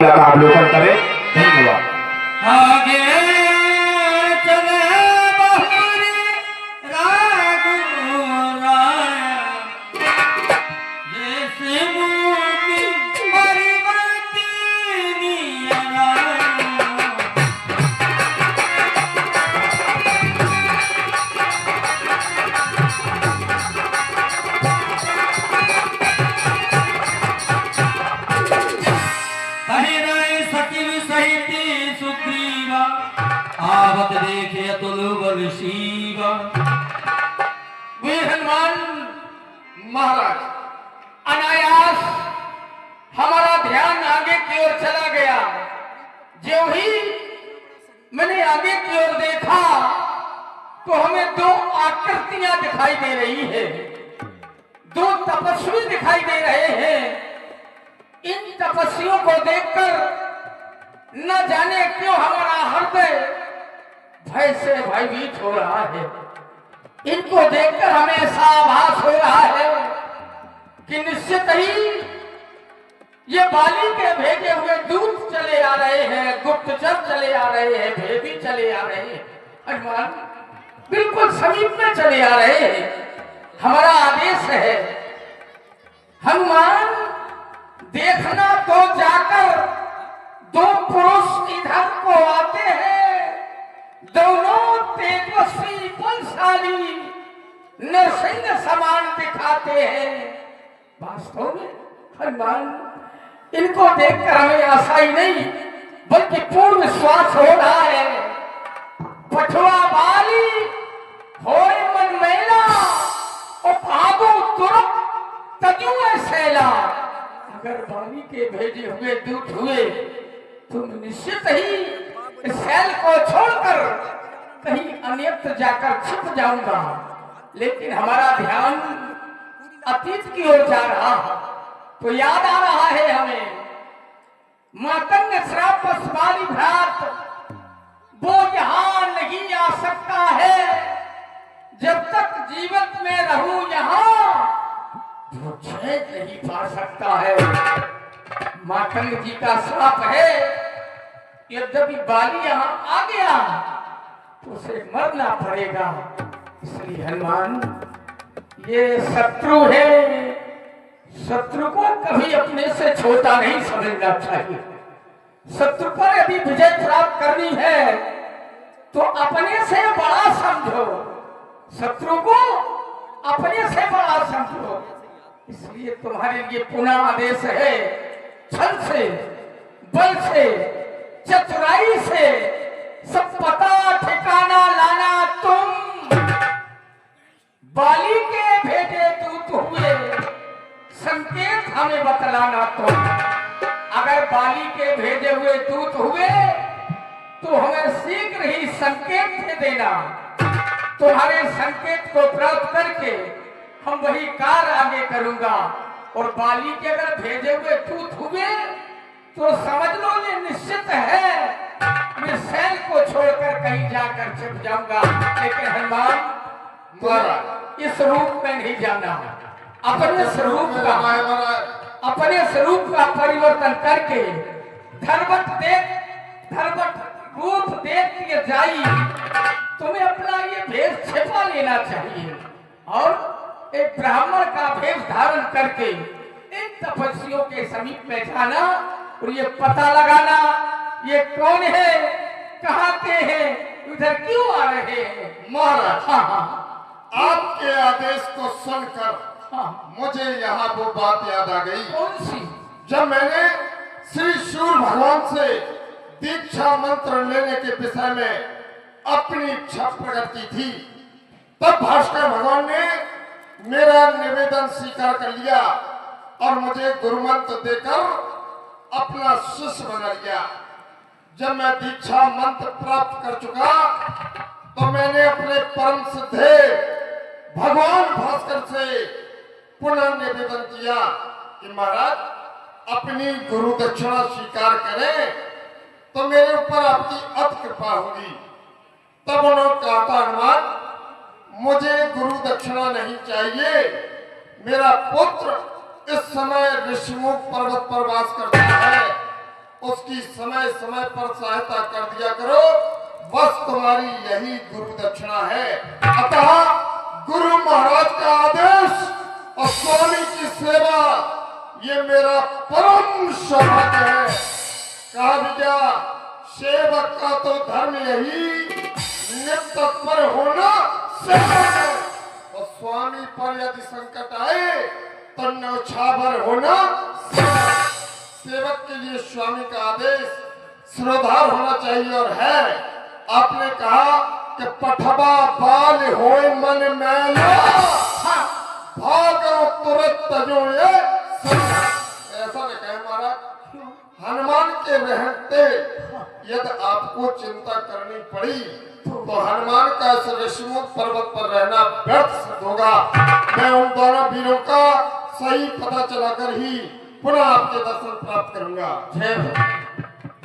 का अवलोकन करें। धन्यवाद। आगे चले बहुरी राघुराय, जैसे मोती परिवर्तिनी राय। आवत देखे अतुल बल शिवा। वे हनुमान महाराज, अनायास हमारा ध्यान आगे की ओर चला गया। जो ही मैंने आगे की ओर देखा तो हमें दो आकृतियां दिखाई दे रही है, दो तपस्वी दिखाई दे रहे हैं। इन तपस्वियों को देखकर न जाने क्यों हमारा हृदय भय से भयभीत हो रहा है। इनको देखकर हमें ऐसा आभास हो रहा है कि निश्चित ही ये बाली के भेजे हुए दूत चले आ रहे हैं, गुप्तचर चले आ रहे हैं, भेदी चले आ रहे हैं। हनुमान बिल्कुल समीप में चले आ रहे हैं। हमारा आदेश है हनुमान, देखना तो जाकर दो पुरुष इधर को आते हैं, दोनों तेजस्वी बलशाली नरसिंह समान दिखाते हैं। वास्तव में हनुमान, इनको देखकर हमें आशा ही नहीं बल्कि पूर्ण विश्वास हो रहा है। पठुआ बाली होए मन मैला और भागो तुरंत तजुए सैला। अगर बाली के भेजे हुए दूत हुए तुम निश्चित ही इस शैल को छोड़कर कहीं अन्यत्र जाकर छिप जाऊंगा। लेकिन हमारा ध्यान अतीत की ओर जा रहा है तो याद आ रहा है हमें मातंग श्राप बाली भ्रात, वो यहाँ नहीं आ सकता है। जब तक जीवित में रहूं यहाँ वो चैन नहीं पा सकता है। मातंग जी का श्राप है, यद्यपि बाली यहाँ आ गया तो उसे मरना पड़ेगा। इसलिए हनुमान, ये शत्रु है, शत्रु को कभी अपने से छोटा नहीं समझना चाहिए। शत्रु पर यदि विजय प्राप्त करनी है तो अपने से बड़ा समझो, शत्रु को अपने से बड़ा समझो। इसलिए तुम्हारे लिए पुनः आदेश है, छल से, बल से, चतुराई से सब पता ठिकाना लाना। तुम बाली के भेजे दूत हुए, संकेत हमें बतलाना। तुम अगर बाली के भेजे हुए दूत हुए तो हमें शीघ्र ही संकेत दे देना। तुम्हारे संकेत को प्राप्त करके हम वही कार्य आगे करूंगा। और बाली के अगर भेजे हुए दूत हुए तो समझ लो ये निश्चित है मैं शैल को छोड़कर कहीं जाकर छिप जाऊंगा। लेकिन हनुमान, इस रूप में नहीं जाना, अपने स्वरूप का परिवर्तन करके धर्मट रूप देख के जाई। तुम्हें अपना ये भेष छिपा लेना चाहिए और एक ब्राह्मण का भेष धारण करके इन तपस्वियों के समीप में जाना और ये पता लगाना ये कौन है, कहाँ के हैं, इधर क्यों आ रहे हैं। महाराज, हाँ, आपके आदेश को सुनकर मुझे यहाँ वो बात याद आ गई। कौन सी? जब मैंने श्री सूर्य भगवान से दीक्षा मंत्र लेने के विषय में अपनी इच्छा प्रकट की थी, तब भास्कर भगवान ने मेरा निवेदन स्वीकार कर लिया और मुझे गुरु मंत्र देकर अपना शिष्य बना लिया। जब मैं दीक्षा मंत्र प्राप्त कर चुका तो मैंने अपने परम सिद्धे भगवान भास्कर से पुनः निवेदन किया कि महाराज अपनी गुरु दक्षिणा स्वीकार करें तो मेरे ऊपर आपकी अति कृपा होगी। तब उन्होंने कहा था, हनुमान मुझे गुरु दक्षिणा नहीं चाहिए, मेरा पुत्र इस समय ऋषिमुख पर्वत पर वास करता है, उसकी समय समय पर सहायता कर दिया करो। बस तुम्हारी यही गुरु दक्षिणा है। अतः गुरु महाराज का आदेश और स्वामी की सेवा ये मेरा परम सौभाग्य है। कहा भी क्या, सेवक का तो धर्म यही नित्य तत्पर होना सेवा है। और स्वामी पर यदि संकट आए तो न्यौछावर होना सेवा। सेवक के लिए स्वामी का आदेश श्रोधार होना चाहिए और है। आपने कहा कि पठबा बाल होए मन मैला, भागो तुरंत तजो ये। ऐसा नहीं कहे महाराज। हनुमान के रहते यदि आपको चिंता करनी पड़ी तो हनुमान का इस ऋषिमुख पर्वत पर रहना व्यर्थ सिद्ध होगा। मैं उन दोनों वीरों का सही पता चलाकर ही पुनः आपके दर्शन प्राप्त करूंगा। जय हो।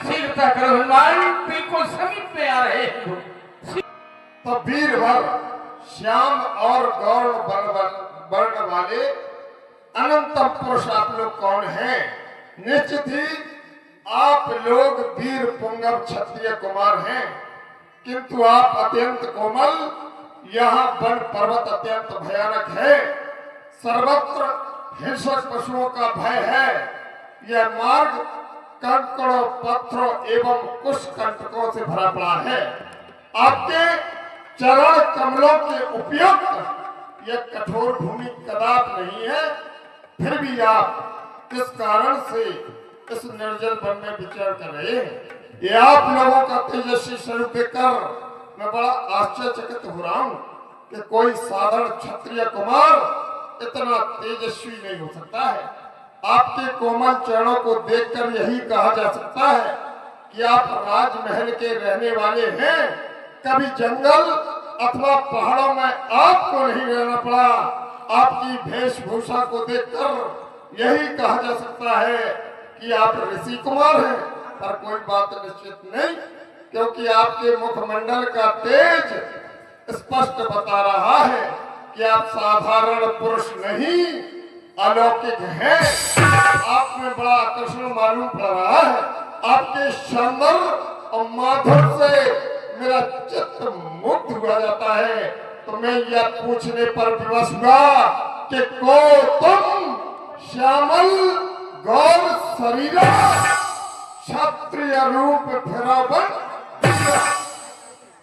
शीघ्रता करो हनुमान, बिल्कुल समीप में आ रहे हैं। तो वीरभर श्याम और गौर वर्ण वाले अनंतम पुरुष आप लोग कौन हैं? निश्चित ही आप लोग वीर पुंगव क्षत्रिय कुमार हैं, किंतु आप अत्यंत कोमल। यहाँ वन पर्वत अत्यंत भयानक है, सर्वत्र हिंसक पशुओं का भय है। यह मार्ग कंकड़ों, पत्थरों एवं कुछ कंटकों से भरा पड़ा है। आपके चरण कमलों के उपयुक्त यह कठोर भूमि कदाप नहीं है, फिर भी आप किस कारण से इस निर्जल वन में विचरण कर रहे हैं? ये आप लोगों का तेजस्वी स्वरूप देखकर मैं बड़ा आश्चर्यचकित हो रहा हूँ कि कोई साधारण क्षत्रिय कुमार इतना तेजस्वी नहीं हो सकता है। आपके कोमल चरणों को देखकर यही कहा जा सकता है कि आप राजमहल के रहने वाले हैं। कभी जंगल अथवा पहाड़ों में आपको नहीं रहना पड़ा। आपकी वेशभूषा को देखकर यही कहा जा सकता है कि आप ऋषि कुमार हैं, पर कोई बात निश्चित नहीं, क्योंकि आपके मुखमंडल का तेज स्पष्ट बता रहा है कि आप साधारण पुरुष नहीं, अलौकिक हैं। आप में बड़ा आकर्षण मालूम पड़ रहा है। आपके सौंदर्य और माधुर्य से मेरा चित्त मुग्ध हुआ जाता है। तो मैं यह पूछने पर विवश हुआ कि को तुम श्यामल गौर शरीर क्षत्रिय रूप फिरावन।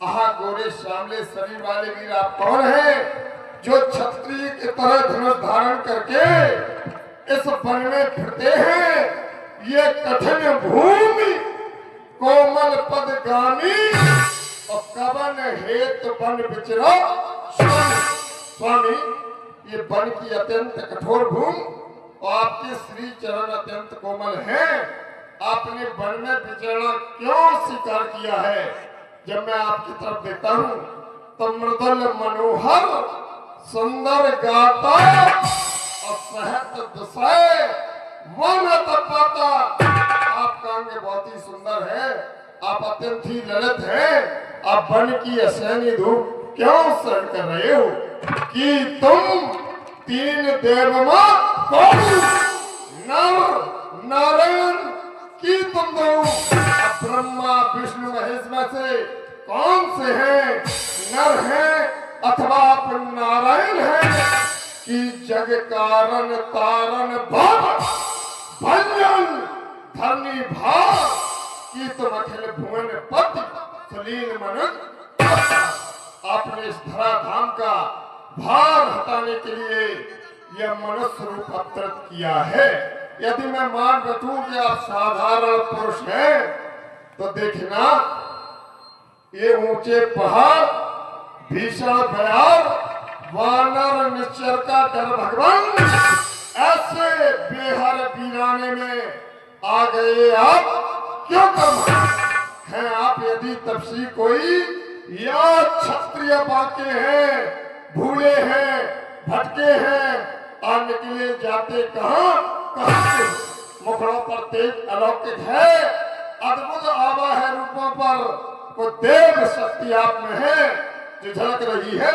आहा, गोरे श्यामले शरीर वाले वीर आप कौन हैं जो क्षत्रिय की तरह धनुष धारण करके इस वन में फिरते हैं? ये कठिन भूमि कोमल पदगामी और कवन हेतु वन विचरो। स्वामी, ये वन की अत्यंत कठोर भूमि और आपके श्री चरण अत्यंत कोमल हैं। आपने वन में विचरण क्यों स्वीकार किया है? जब मैं आपकी तरफ देखता हूँ तो मृदुल मनोहर सुंदर गाता और सहत दुसय मन तपाता। आपका अंग बहुत ही सुंदर है, आप अत्यंत ही ललित हैं। आप वन की असहनीय धूप क्यों सहन कर रहे हो? कि तुम तीन देव नर नारायण की तुम दो ब्रह्मा विष्णु महेश में से कौन से हैं? नर हैं अथवा आप नारायण हैं? कि जग कारण तारण भंजन धरनी भार की तुम अखिल भुवन पति सुलीन मनन। आपने इस धराधाम का भार हटाने के लिए यह मनुष्य रूप अवतरित किया है। यदि मैं मान बैठूं कि आप साधारण पुरुष हैं तो देखना, ये ऊंचे पहाड़, भीषण भयार, वानर निश्चर का डर भगवान, ऐसे बेहर वीराने में आ गए आप क्यों कर हैं? आप यदि तपसी कोई या क्षत्रिय बाके हैं, भूले हैं, भटके हैं और निकले जाते कहाँ से? मुखड़ों पर तेज अलौकिक है, अद्भुत आवा है रूपों पर, वो देव शक्ति आप में है जो झलक रही है।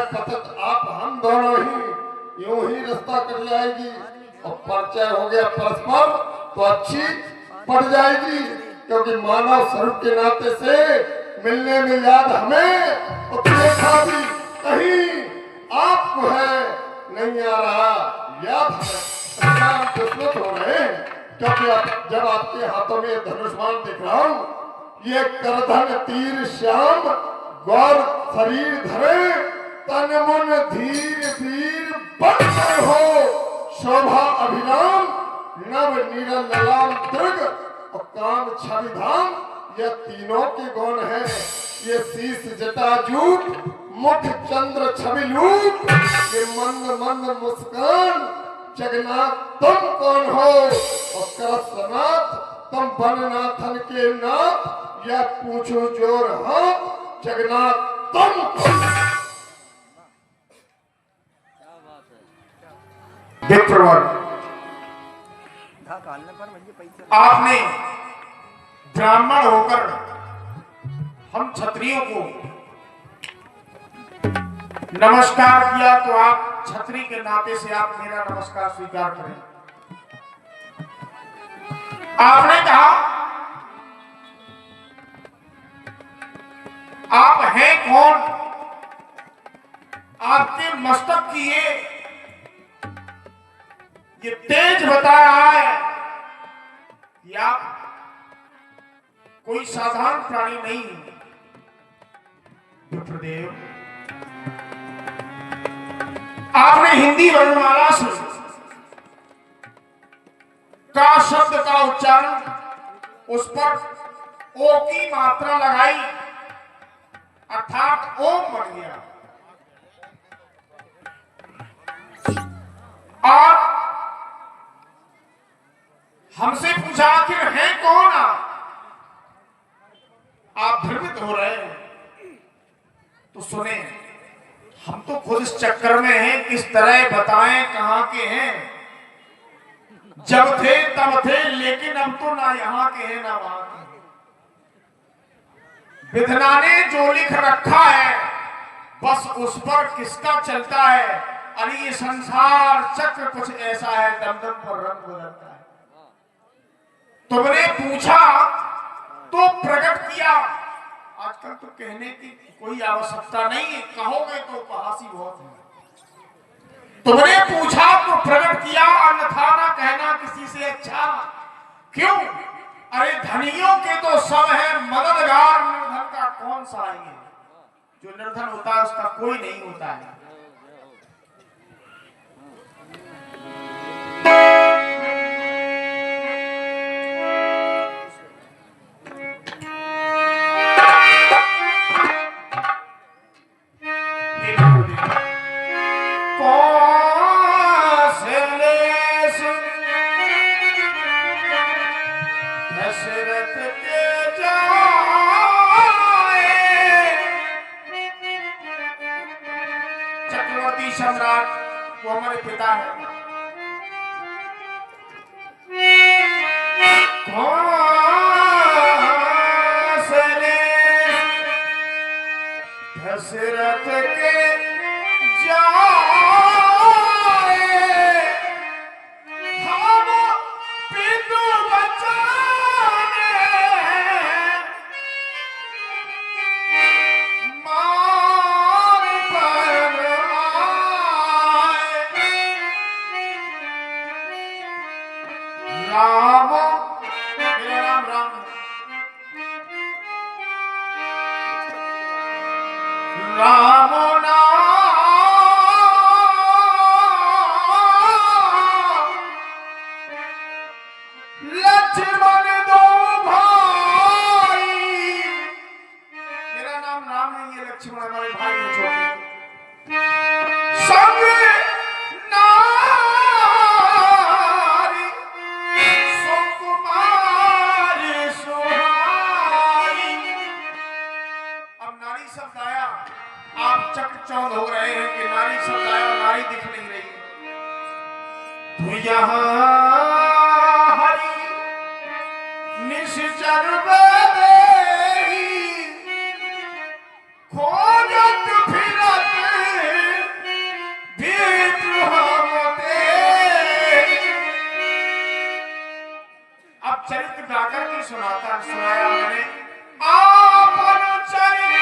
पतत आप हम दोनों ही यूं ही रास्ता कट जाएगी और परिचय हो गया परस्पर। तो अच्छी पड़ जाएगी, क्योंकि मानव स्वरूप के नाते से मिलने में याद हमें और देखा भी कहीं आपको है नहीं आ रहा याद हमें दुश्मन हो रहे हैं, क्योंकि जब आपके हाथों में धनुष्मान दिख रहा हूं, ये करधन तीर श्याम गौर शरीर धरे तन मन धीर वीर बन हो शोभा अभिराम नव नीरल ललाम दुर्ग और काम छवि धाम, ये तीनों के गुण है। ये शीश जटाजूट मुख चंद्र छवि लूट, ये मंद मंद मुस्कान जगन्नाथ तुम कौन हो और करसनाथ तुम बननाथन के नाथ, या पूछो जोर हाथ जगन्नाथ तुम कौन। विप्रवर आपने ब्राह्मण होकर हम क्षत्रियों को नमस्कार किया, तो आप क्षत्रिय के नाते से आप मेरा नमस्कार स्वीकार करें। आपने कहा आप हैं कौन, आपके मस्तक की ये तेज बता रहा है कि आप कोई साधारण प्राणी नहीं। विप्रदेव, आपने हिंदी वर्णमाला से का शब्द का उच्चारण उस पर ओ की मात्रा लगाई, अर्थात ओम बन गया। और हमसे पूछा आखिर है कौन आप भ्रमित हो रहे हैं। तो सुने, हम तो खुद इस चक्कर में हैं, किस तरह बताएं कहां के हैं। जब थे तब थे, लेकिन अब तो ना यहां के हैं ना वहां के। विधना ने जो लिख रखा है बस उस पर किसका चलता है। अरे ये संसार चक्र कुछ ऐसा है, दमदम पर रंग बदलता है। तुमने पूछा तो प्रकट किया। आजकल तो कहने की कोई आवश्यकता नहीं है, कहोगे तो उपहासी बहुत है। तुमने पूछा तो प्रकट किया, अन्यथा ना कहना किसी से अच्छा। क्यों? अरे धनियों के तो सब है मददगार, निर्धन का कौन सा है। जो निर्धन होता है उसका कोई नहीं होता है। सम्राट वो हमारे पिता है। दशरथ के जाए हम पितु बचाने, मार पर राम, मेरा नाम राम है। राम नाम लक्ष्मण दो भाई। मेरा नाम राम नहीं है, लक्ष्मण हमारे भाई हैं छोटे। संग चौंध हो रहे हैं कि नारी शब्द आया, नारी दिख नहीं रही है। तो यहाँ हरि निश्चर खोजत फिरत विद्रोह अब चरित्र गाकर के सुनाया मैंने आपन चरित्र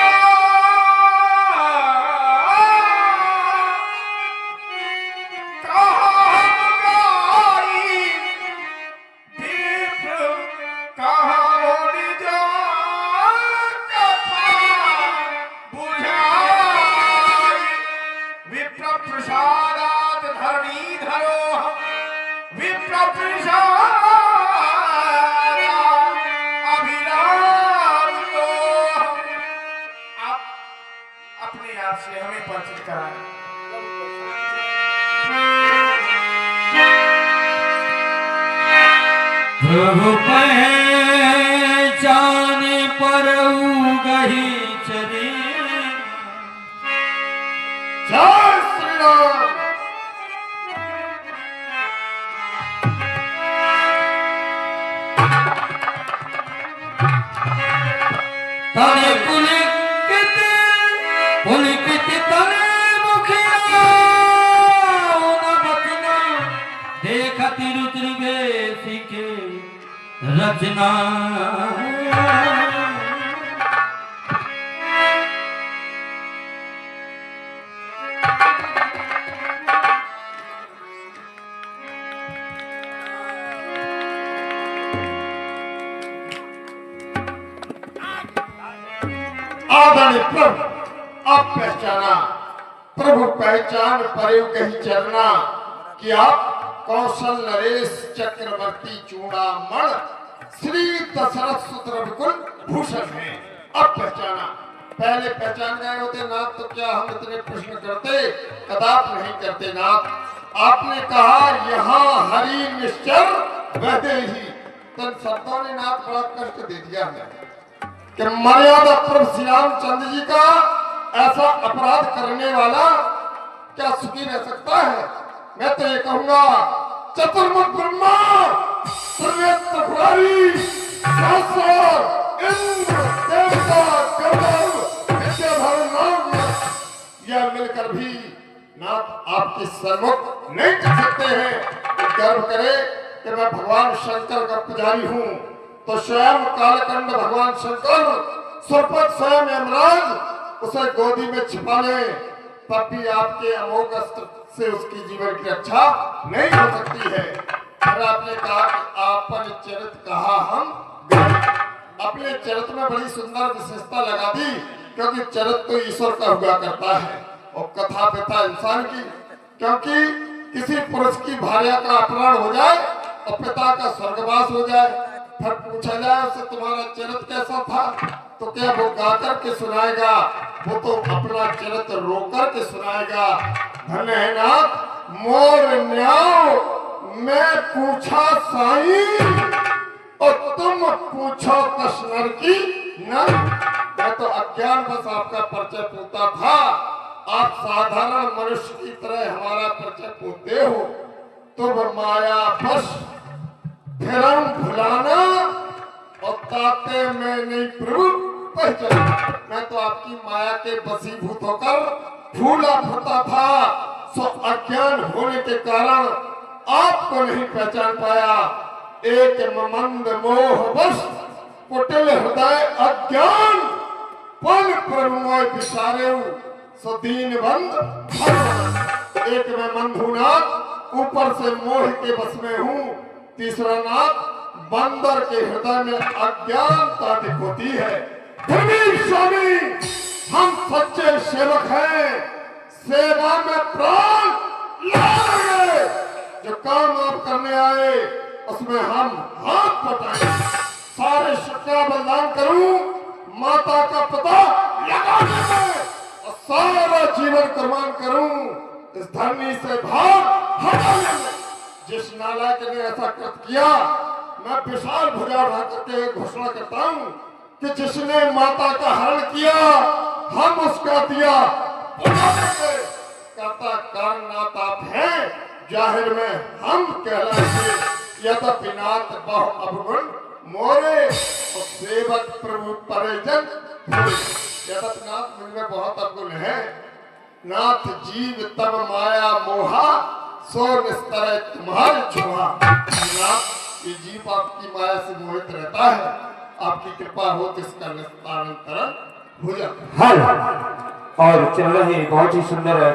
प्रसादात धरणी धरो विप्र प्रसाद अभिराम को आप अपने आप से हमें परिचित कराएं। प्रभु पहचाने पर गही चरे जय श्री राम। तने पुलिकित तने मुखिया बचना देखती रुद्र बेसी के रचना आदरणीय प्रभु आप पहचाना प्रभु पहचान परे कही चरना कि आप कौशल नरेश चक्रवर्ती चूड़ामण श्री दशरथ सुत रघुकुल भूषण हैं। अब पहचाना पहले पहचान गए होते नाथ तो क्या हम इतने प्रश्न करते कदाप नहीं करते नाथ। आपने कहा यहाँ हरि निश्चर वैदेही तन शब्दों ने नाथ बड़ा कष्ट दे दिया है कि मर्यादा प्रभु श्री रामचंद्र जी का ऐसा अपराध करने वाला क्या सुखी रह सकता है। मैं तो ये कहूंगा चतुर्मुख ब्रह्मा त्रिनेत्र प्रहरी शास्त्र इंद्र देवता गंधर्व विद्याधर नाग यह मिलकर भी नाथ आपके सम्मुख नहीं टिक सकते हैं। गर्व करे कि मैं भगवान शंकर का पुजारी हूँ तो स्वयं कालकंड भगवान शंकर सुरपत स्वयं यमराज उसे गोदी में छिपा ले तब भी आपके अमोघ अस्त्र से उसकी जीवन की रक्षा नहीं हो सकती है। फिर आपने कहा कि आपन चरित कहा हम अपने चरित में बड़ी सुंदर विशेषता लगा दी क्योंकि चरित तो ईश्वर का हुआ करता है और कथा व्यथा इंसान की। क्योंकि किसी पुरुष की भार्या का अपहरण हो जाए और पिता का स्वर्गवास हो जाए फिर पूछा जाए उससे तुम्हारा चरित्र कैसा था तो क्या वो गा कर के सुनाएगा, वो तो अपना चरित्र रो कर के सुनाएगा। धन्य है नाथ मोर न्याय मैं पूछा साई और तुम पूछो कृष्ण की नर। मैं तो अज्ञान बस आपका परिचय पूछता था, आप साधारण मनुष्य की तरह हमारा परिचय पूछते हो। तुम माया बस फिरम भुलाना और ताते में नहीं प्रभु पहचान। मैं तो आपकी माया के वशीभूत होकर फूला फूटा था सो अज्ञान होने के कारण आपको नहीं पहचान पाया। एक मंद मोह बस कुटिल हृदय अज्ञान पल प्रभुमय विचारे सो दीन बंद। एक मैं मंधुनाथ ऊपर से मोह के बस में हूँ, तीसरा नाथ बंदर के हृदय में अज्ञानता दिखती है। फिर भी स्वामी हम सच्चे सेवक हैं, सेवा में प्राण लगाएंगे। जो काम आप करने आए उसमें हम हाथ बटाएं, सारे शक्तियां बलिदान करूं, माता का पता लगा देंगे और सारा जीवन कुर्बान करूं, इस धरनी से भाग हटा लेंगे। जिस नालायक ने ऐसा कृत किया मैं विशाल भुजा उठा करके घोषणा करता हूँ कि जिसने माता का हरण किया हम उसका दिया करता कारणनाथ आप हैं, जाहिर में हम कहलाएंगे यद्यपि नाथ बहु अवगुण मोरे और सेवक प्रभु परिजन। यद्यपि नाथ मुझमें बहुत अवगुण है, नाथ जीव तब माया मोहा सो निस्तर तुम्हारे छुआ। कि जीव आपकी माया से मोहित रहता है, आपकी कृपा हो तो इसका निस्तारण हो जाता है। और चल रही बहुत ही सुंदर है।